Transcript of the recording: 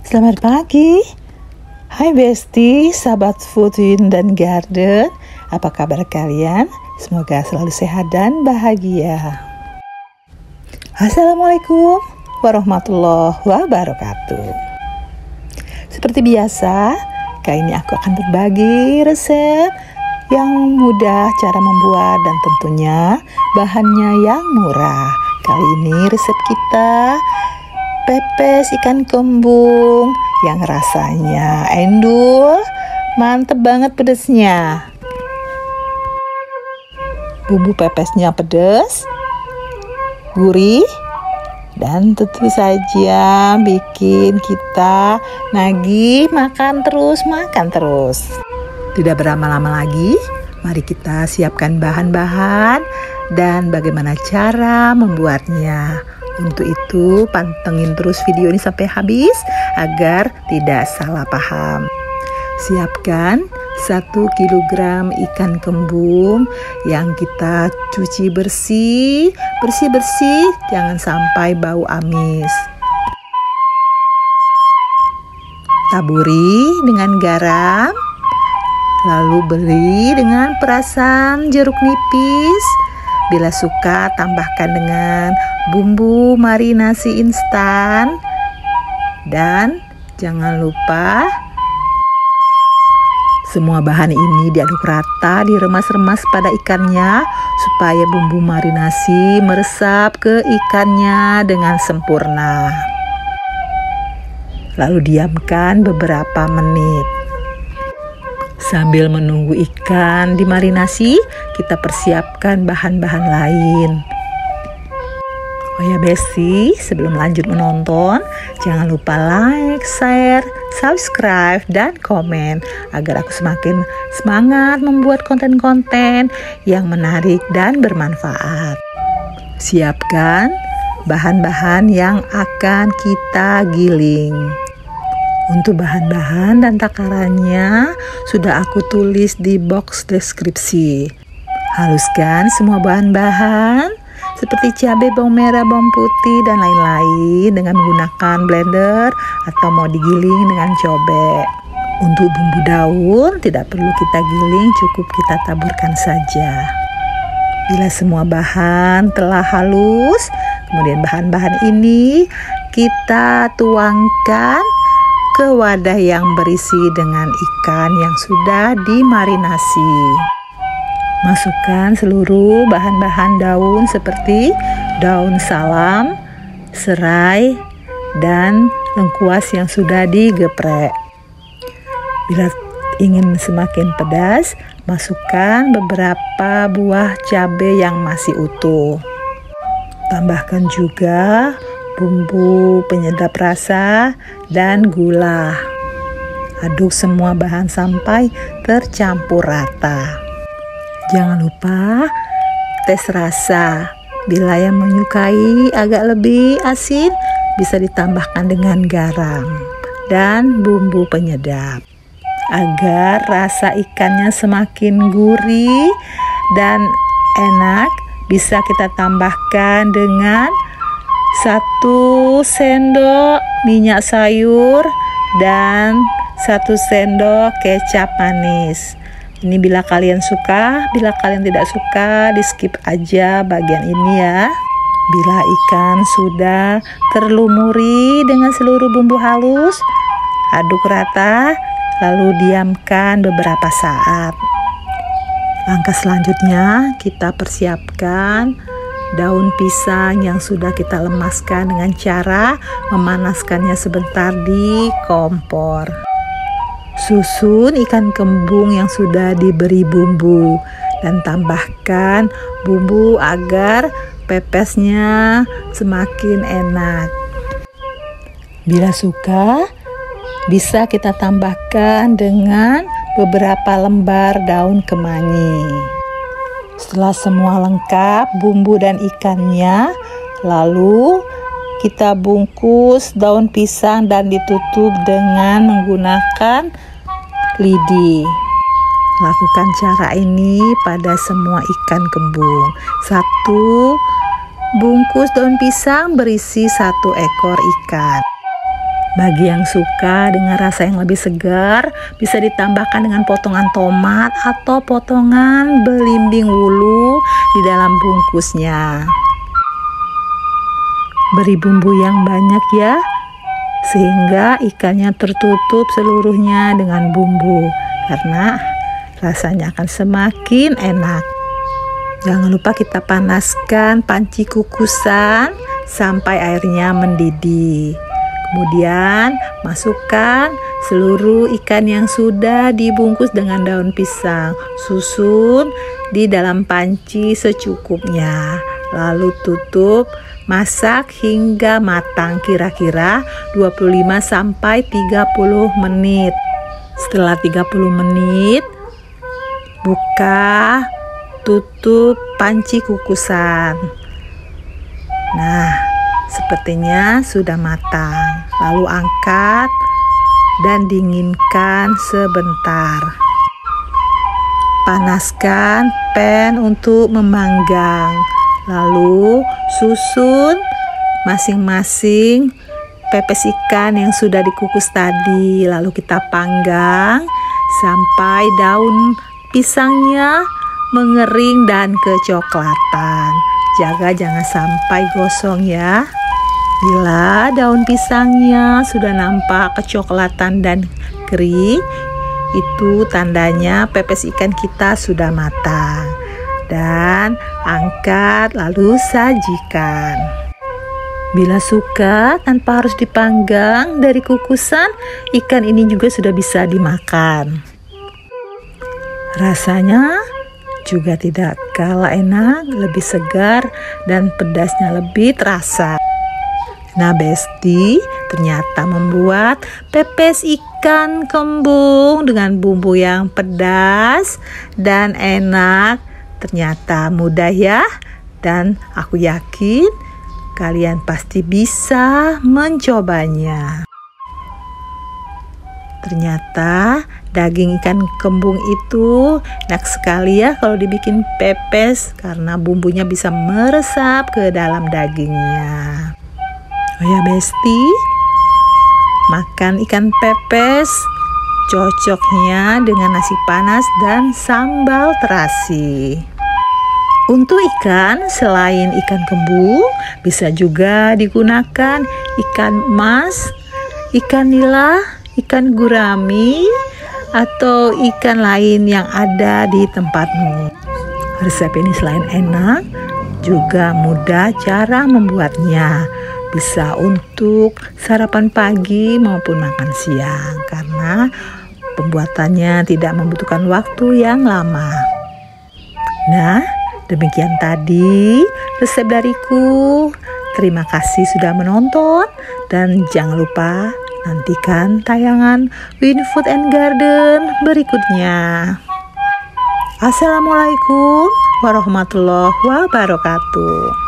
Selamat pagi. Hai Besti, sahabat Food Wind dan Garden. Apa kabar kalian? Semoga selalu sehat dan bahagia. Assalamualaikum warahmatullahi wabarakatuh. Seperti biasa, kali ini aku akan berbagi resep yang mudah cara membuat dan tentunya bahannya yang murah. Kali ini resep kita pepes ikan kembung yang rasanya endul, mantep banget pedesnya. Bumbu pepesnya pedas, gurih, dan tentu saja bikin kita nagih makan terus. Tidak berlama-lama lagi, mari kita siapkan bahan-bahan dan bagaimana cara membuatnya. Untuk itu pantengin terus video ini sampai habis agar tidak salah paham. Siapkan 1 kg ikan kembung yang kita cuci bersih, jangan sampai bau amis. Taburi dengan garam, lalu beri dengan perasan jeruk nipis. Bila suka, tambahkan dengan bumbu marinasi instan. Dan jangan lupa semua bahan ini diaduk rata, diremas-remas pada ikannya supaya bumbu marinasi meresap ke ikannya dengan sempurna. Lalu diamkan beberapa menit. Sambil menunggu ikan dimarinasi, kita persiapkan bahan-bahan lain. Oh ya Besti, sebelum lanjut menonton, jangan lupa like, share, subscribe, dan komen agar aku semakin semangat membuat konten-konten yang menarik dan bermanfaat. Siapkan bahan-bahan yang akan kita giling. Untuk bahan-bahan dan takarannya sudah aku tulis di box deskripsi. Haluskan semua bahan-bahan seperti cabai, bawang merah, bawang putih, dan lain-lain dengan menggunakan blender atau mau digiling dengan cobek. Untuk bumbu daun tidak perlu kita giling, cukup kita taburkan saja. Bila semua bahan telah halus, kemudian bahan-bahan ini kita tuangkan ke wadah yang berisi dengan ikan yang sudah dimarinasi. Masukkan seluruh bahan-bahan daun seperti daun salam, serai, dan lengkuas yang sudah digeprek. Bila ingin semakin pedas, masukkan beberapa buah cabai yang masih utuh. Tambahkan juga bumbu penyedap rasa dan gula. Aduk semua bahan sampai tercampur rata. Jangan lupa tes rasa. Bila yang menyukai agak lebih asin, bisa ditambahkan dengan garam dan bumbu penyedap. Agar rasa ikannya semakin gurih dan enak, bisa kita tambahkan dengan 1 sendok minyak sayur dan 1 sendok kecap manis. Ini bila kalian suka, bila kalian tidak suka, di skip aja bagian ini ya. Bila ikan sudah terlumuri dengan seluruh bumbu halus, aduk rata, lalu diamkan beberapa saat. Langkah selanjutnya kita persiapkan daun pisang yang sudah kita lemaskan dengan cara memanaskannya sebentar di kompor. Susun ikan kembung yang sudah diberi bumbu dan tambahkan bumbu agar pepesnya semakin enak. Bila suka, bisa kita tambahkan dengan beberapa lembar daun kemangi. Setelah semua lengkap bumbu dan ikannya, lalu kita bungkus daun pisang dan ditutup dengan menggunakan lidi. Lakukan cara ini pada semua ikan kembung. 1 bungkus daun pisang berisi 1 ekor ikan. Bagi yang suka dengan rasa yang lebih segar, bisa ditambahkan dengan potongan tomat atau potongan belimbing wulu di dalam bungkusnya. Beri bumbu yang banyak ya, sehingga ikannya tertutup seluruhnya dengan bumbu, karena rasanya akan semakin enak. Jangan lupa kita panaskan panci kukusan sampai airnya mendidih. Kemudian masukkan seluruh ikan yang sudah dibungkus dengan daun pisang. Susun di dalam panci secukupnya. Lalu tutup, masak hingga matang kira-kira 25-30 menit. Setelah 30 menit, buka, tutup panci kukusan. Nah, sepertinya sudah matang. Lalu angkat dan dinginkan sebentar. Panaskan pan untuk memanggang. Lalu susun masing-masing pepes ikan yang sudah dikukus tadi. Lalu kita panggang sampai daun pisangnya mengering dan kecoklatan. Jaga jangan sampai gosong ya. Bila daun pisangnya sudah nampak kecoklatan dan kering, itu tandanya pepes ikan kita sudah matang. Dan angkat lalu sajikan. Bila suka tanpa harus dipanggang dari kukusan, ikan ini juga sudah bisa dimakan. Rasanya juga tidak kalah enak, lebih segar dan pedasnya lebih terasa. Nah Besti, ternyata membuat pepes ikan kembung dengan bumbu yang pedas dan enak ternyata mudah ya. Dan aku yakin kalian pasti bisa mencobanya. Ternyata daging ikan kembung itu enak sekali ya kalau dibikin pepes, karena bumbunya bisa meresap ke dalam dagingnya. Oh ya Besti, makan ikan pepes cocoknya dengan nasi panas dan sambal terasi. Untuk ikan, selain ikan kembung, bisa juga digunakan ikan emas, ikan nila, ikan gurami, atau ikan lain yang ada di tempatmu. Resep ini selain enak, juga mudah cara membuatnya. Bisa untuk sarapan pagi maupun makan siang, karena pembuatannya tidak membutuhkan waktu yang lama. Nah, demikian tadi resep dariku. Terima kasih sudah menonton, dan jangan lupa nantikan tayangan Win Food and Garden berikutnya. Assalamualaikum warahmatullahi wabarakatuh.